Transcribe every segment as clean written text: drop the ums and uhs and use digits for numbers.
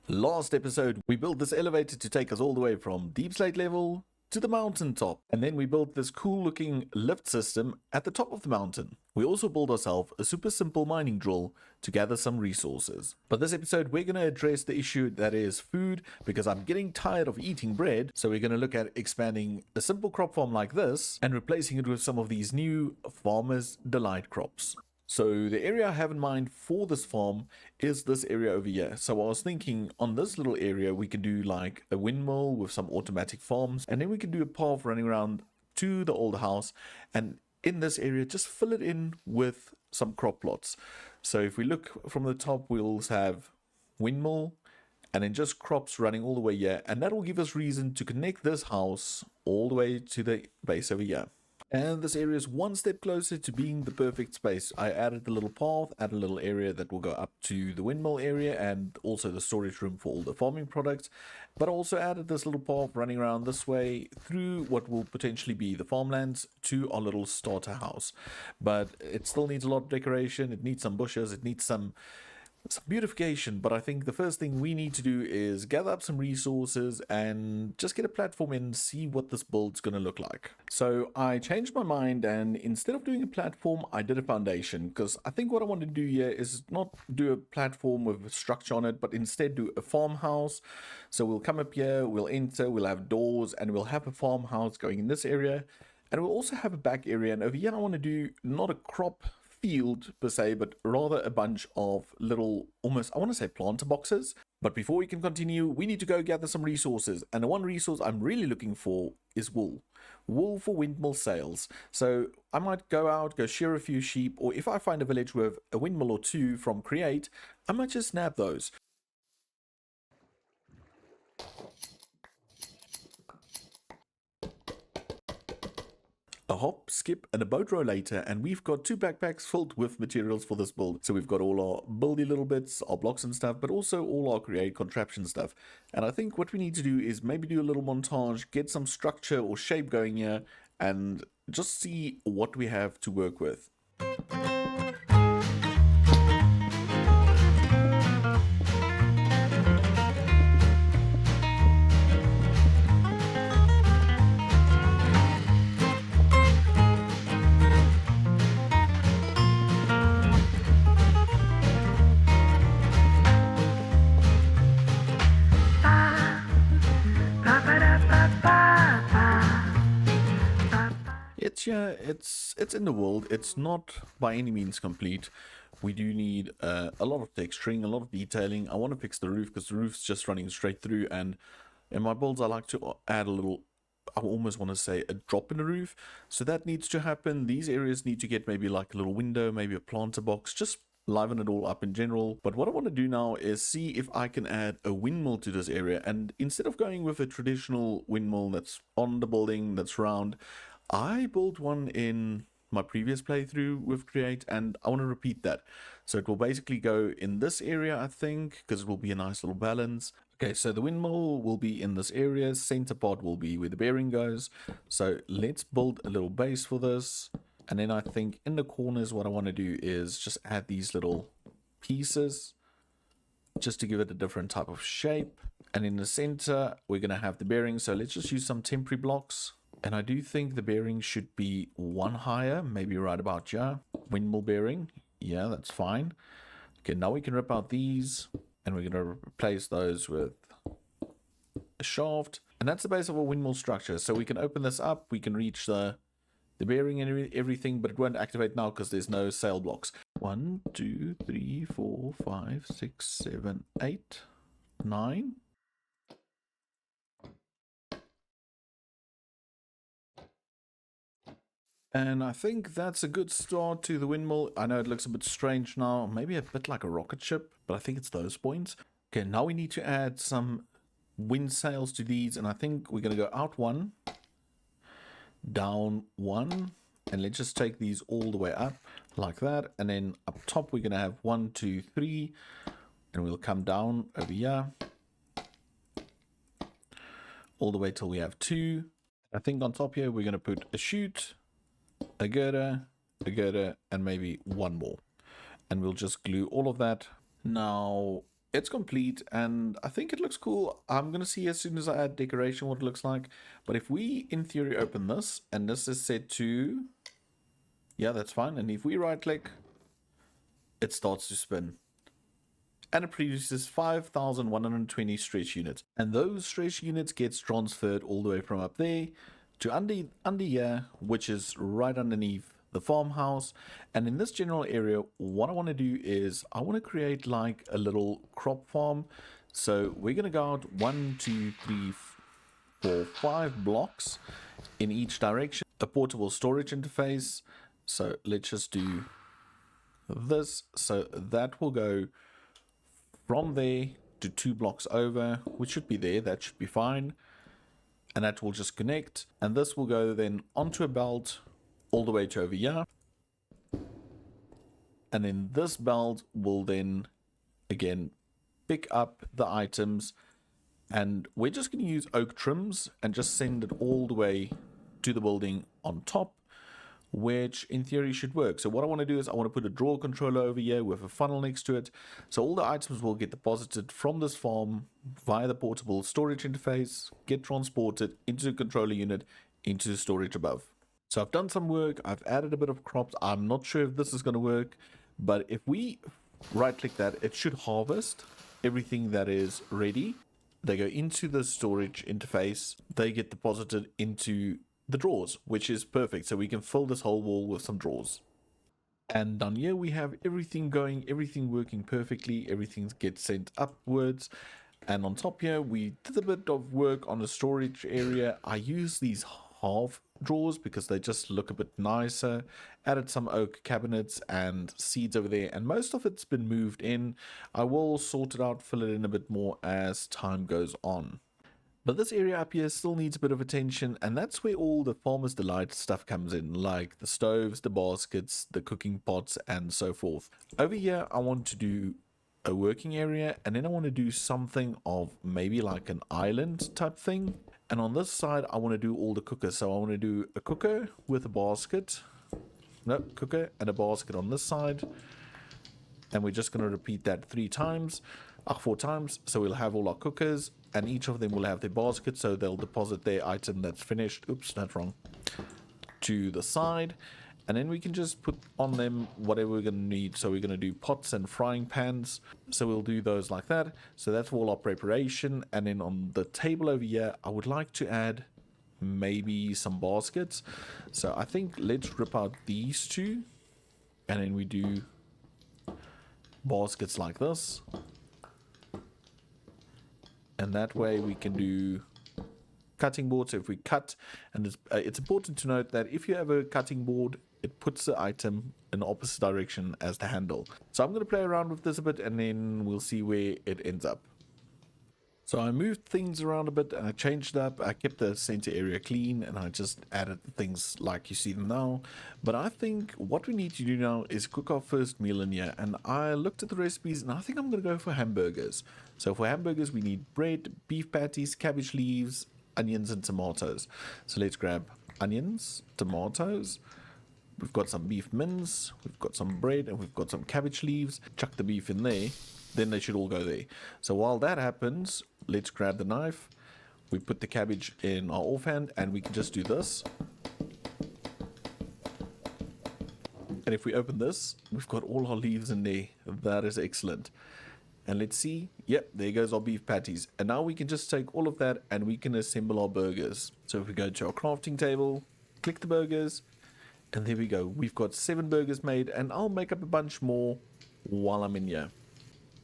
Last episode, we built this elevator to take us all the way from deep slate level to the mountaintop. And then we built this cool looking lift system at the top of the mountain. We also built ourselves a super simple mining drill to gather some resources. But this episode, we're going to address the issue that is food, because I'm getting tired of eating bread. So we're going to look at expanding a simple crop farm like this and replacing it with some of these new Farmer's Delight crops. So the area I have in mind for this farm is this area over here. So I was thinking on this little area, we can do like a windmill with some automatic farms, and then we can do a path running around to the old house. And in this area, just fill it in with some crop plots. So if we look from the top, we'll have windmill and then just crops running all the way here. And that will give us reason to connect this house all the way to the base over here. And this area is one step closer to being the perfect space. I added a little path, added a little area that will go up to the windmill area and also the storage room for all the farming products. But I also added this little path running around this way through what will potentially be the farmlands to our little starter house. But it still needs a lot of decoration. It needs some bushes. It needs some beautification. But I think the first thing we need to do is gather up some resources and just get a platform in and see what this build's going to look like. So I changed my mind, and instead of doing a platform, I did a foundation, because I think what I want to do here is not do a platform with a structure on it, but instead do a farmhouse. So we'll come up here, we'll enter, we'll have doors, and we'll have a farmhouse going in this area, and we'll also have a back area. And over here I want to do not a crop field per se, but rather a bunch of little, almost, I want to say planter boxes. But before we can continue, we need to go gather some resources, and the one resource I'm really looking for is wool for windmill sails. So I might go out, go shear a few sheep, or if I find a village with a windmill or two from Create, I might just snap those. A hop, skip, and a boat row later, and we've got 2 backpacks filled with materials for this build. So we've got all our buildy little bits, our blocks and stuff, but also all our Create contraption stuff. And I think what we need to do is maybe do a little montage, get some structure or shape going here, and just see what we have to work with. It's in the world. It's not by any means complete. We do need a lot of texturing, a lot of detailing. I want to fix the roof because the roof's just running straight through, and in my builds I like to add a little, I almost want to say a drop in the roof. So that needs to happen. These areas need to get maybe like a little window, maybe a planter box, just liven it all up in general. But what I want to do now is see if I can add a windmill to this area, and instead of going with a traditional windmill that's on the building that's round, I built one in my previous playthrough with Create, and I want to repeat that. So it will basically go in this area, I think, because it will be a nice little balance. Okay, so the windmill will be in this area. Center part will be where the bearing goes. So let's build a little base for this. And then I think in the corners, what I want to do is just add these little pieces just to give it a different type of shape. And in the center, we're going to have the bearing. So let's just use some temporary blocks. And I do think the bearing should be one higher, maybe right about here. Windmill bearing. Yeah, that's fine. Okay, now we can rip out these, and we're going to replace those with a shaft. And that's the base of a windmill structure. So we can open this up. We can reach the bearing and everything, but it won't activate now because there's no sail blocks. 1, 2, 3, 4, 5, 6, 7, 8, 9. And I think that's a good start to the windmill. I know it looks a bit strange now, maybe a bit like a rocket ship, but I think it's those points. Okay, now we need to add some wind sails to these, and I think we're going to go out 1, down 1, and let's just take these all the way up like that. And then up top we're going to have 1, 2, 3, and we'll come down over here all the way till we have 2. I think on top here we're going to put a chute, a girder, and maybe one more. And we'll just glue all of that. Now, it's complete and I think it looks cool. I'm going to see as soon as I add decoration what it looks like. But if we, in theory, open this, and this is set to, yeah, that's fine. And if we right click, it starts to spin. And it produces 5,120 stretch units. And those stretch units gets transferred all the way from up there to under here, which is right underneath the farmhouse. And in this general area, what I want to do is I want to create like a little crop farm. So we're going to go out 1, 2, 3, 4, 5 blocks in each direction. A portable storage interface. So let's just do this. So that will go from there to 2 blocks over, which should be there. That should be fine. And that will just connect. And this will go then onto a belt all the way to over here. And then this belt will then, again, pick up the items. And we're just going to use oak trims and just send it all the way to the building on top, which in theory should work. So what I want to do is I want to put a drawer controller over here with a funnel next to it. So all the items will get deposited from this farm via the portable storage interface, get transported into the controller unit, into the storage above. So I've done some work. I've added a bit of crops. I'm not sure if this is going to work, but if we right click that, it should harvest everything that is ready. They go into the storage interface. They get deposited into the drawers, which is perfect. So we can fill this whole wall with some drawers. And down here we have everything going, everything working perfectly. Everything gets sent upwards. And on top here, we did a bit of work on the storage area. I use these half drawers because they just look a bit nicer. Added some oak cabinets and seeds over there, and most of it's been moved in. I will sort it out, fill it in a bit more as time goes on. But this area up here still needs a bit of attention, and that's where all the Farmer's Delight stuff comes in, like the stoves, the baskets, the cooking pots, and so forth. Over here, I want to do a working area, and then I want to do something of maybe like an island type thing. And on this side, I want to do all the cookers. So I want to do a cooker with a basket. No, cooker and a basket on this side. And we're just going to repeat that 4 times. So we'll have all our cookers, and each of them will have their basket. So they'll deposit their item that's finished. Oops, that's wrong. To the side. And then we can just put on them whatever we're going to need. So we're going to do pots and frying pans. So we'll do those like that. So that's all our preparation. And then on the table over here, I would like to add maybe some baskets. So I think let's rip out these 2. And then we do baskets like this. And that way we can do cutting board. So if we cut, and it's important to note that if you have a cutting board, it puts the item in the opposite direction as the handle. So I'm going to play around with this a bit, and then we'll see where it ends up. So I moved things around a bit, and I changed it up. I kept the center area clean, and I just added things like you see them now. But I think what we need to do now is cook our first meal in here. And I looked at the recipes, and I think I'm going to go for hamburgers. So for hamburgers, we need bread, beef patties, cabbage leaves, onions, and tomatoes. So let's grab onions, tomatoes. We've got some beef mince, we've got some bread, and we've got some cabbage leaves. Chuck the beef in there, then they should all go there. So while that happens, let's grab the knife. We put the cabbage in our offhand, and we can just do this. And if we open this, we've got all our leaves in there. That is excellent. And let's see. Yep, there goes our beef patties. And now we can just take all of that and we can assemble our burgers. So if we go to our crafting table, click the burgers, and there we go. We've got 7 burgers made, and I'll make up a bunch more while I'm in here.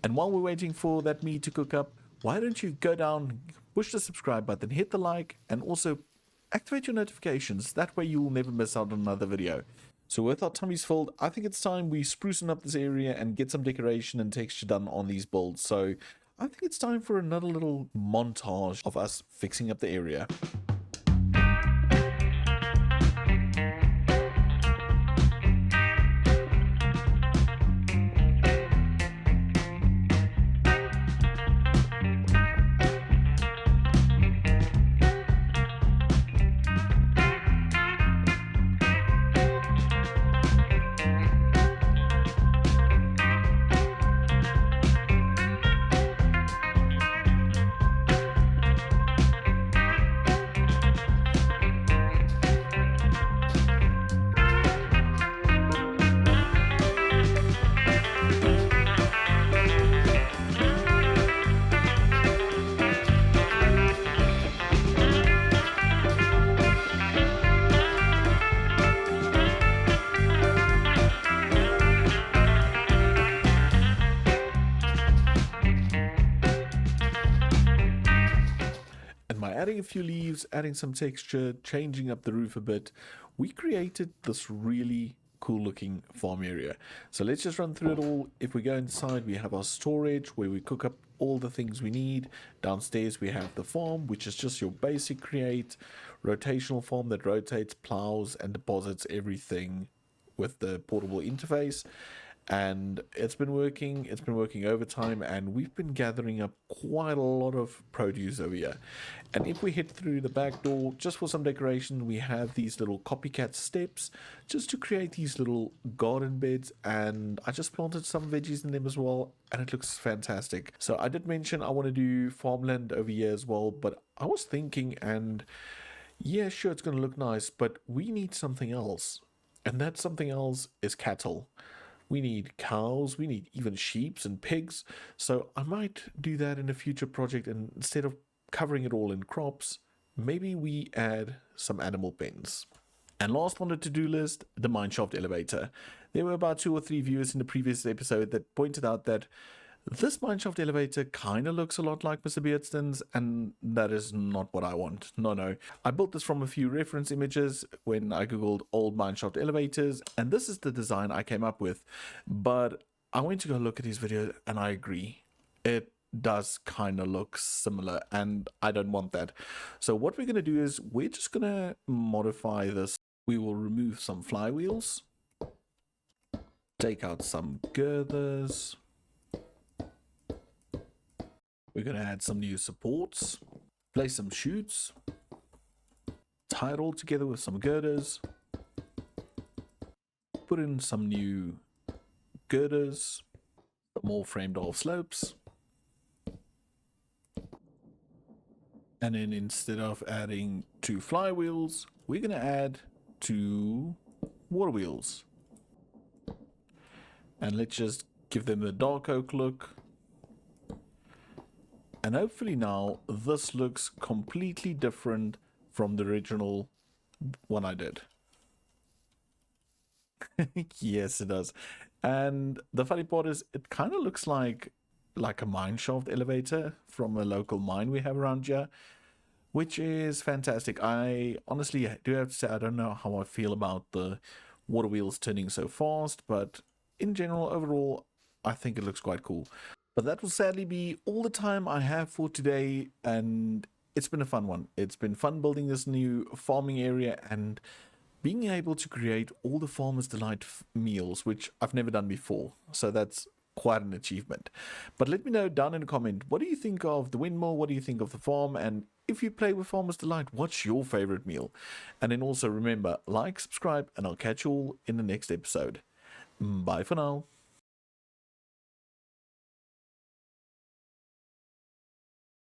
And while we're waiting for that meat to cook up, why don't you go down, push the subscribe button, hit the like, and also activate your notifications. That way you will never miss out on another video. So with our tummies filled, I think it's time we sprucing up this area and get some decoration and texture done on these builds. So I think it's time for another little montage of us fixing up the area. adding a few leaves, adding some texture, changing up the roof a bit, we created this really cool looking farm area. So let's just run through it all. If we go inside, we have our storage where we cook up all the things we need. Downstairs we have the farm, which is just your basic create rotational farm that rotates, plows and deposits everything with the portable interface. And it's been working overtime, and we've been gathering up quite a lot of produce over here. And if we head through the back door, just for some decoration, we have these little copycat steps just to create these little garden beds, and I just planted some veggies in them as well, and it looks fantastic. So I did mention I want to do farmland over here as well, but I was thinking, and yeah, sure, it's going to look nice, but we need something else, and that something else is cattle. We need cows, we need even sheep and pigs. So I might do that in a future project, and instead of covering it all in crops, maybe we add some animal pens. And last on the to-do list, the mineshaft elevator. There were about 2 or 3 viewers in the previous episode that pointed out that this mineshaft elevator kind of looks a lot like Mr. Beardston's, and that is not what I want. No. I built this from a few reference images when I googled old mineshaft elevators, and this is the design I came up with. But I went to go look at his video, and I agree. It does kind of look similar, and I don't want that. So what we're going to do is we're just going to modify this. We will remove some flywheels, take out some girders. We're going to add some new supports, place some chutes, tie it all together with some girders, put in some new girders, some more framed off slopes, and then instead of adding 2 flywheels, we're going to add 2 water wheels. And let's just give them the dark oak look. And hopefully now this looks completely different from the original one I did. Yes, it does. And the funny part is it kind of looks like a mine shaft elevator from a local mine we have around here, which is fantastic. I honestly do have to say I don't know how I feel about the water wheels turning so fast, but in general, overall, I think it looks quite cool. But that will sadly be all the time I have for today, and it's been a fun one. It's been fun building this new farming area and being able to create all the Farmer's Delight meals, which I've never done before. So that's quite an achievement. But let me know down in the comment, what do you think of the windmill? What do you think of the farm? And if you play with Farmer's Delight, what's your favorite meal? And then also remember, like, subscribe, and I'll catch you all in the next episode. Bye for now.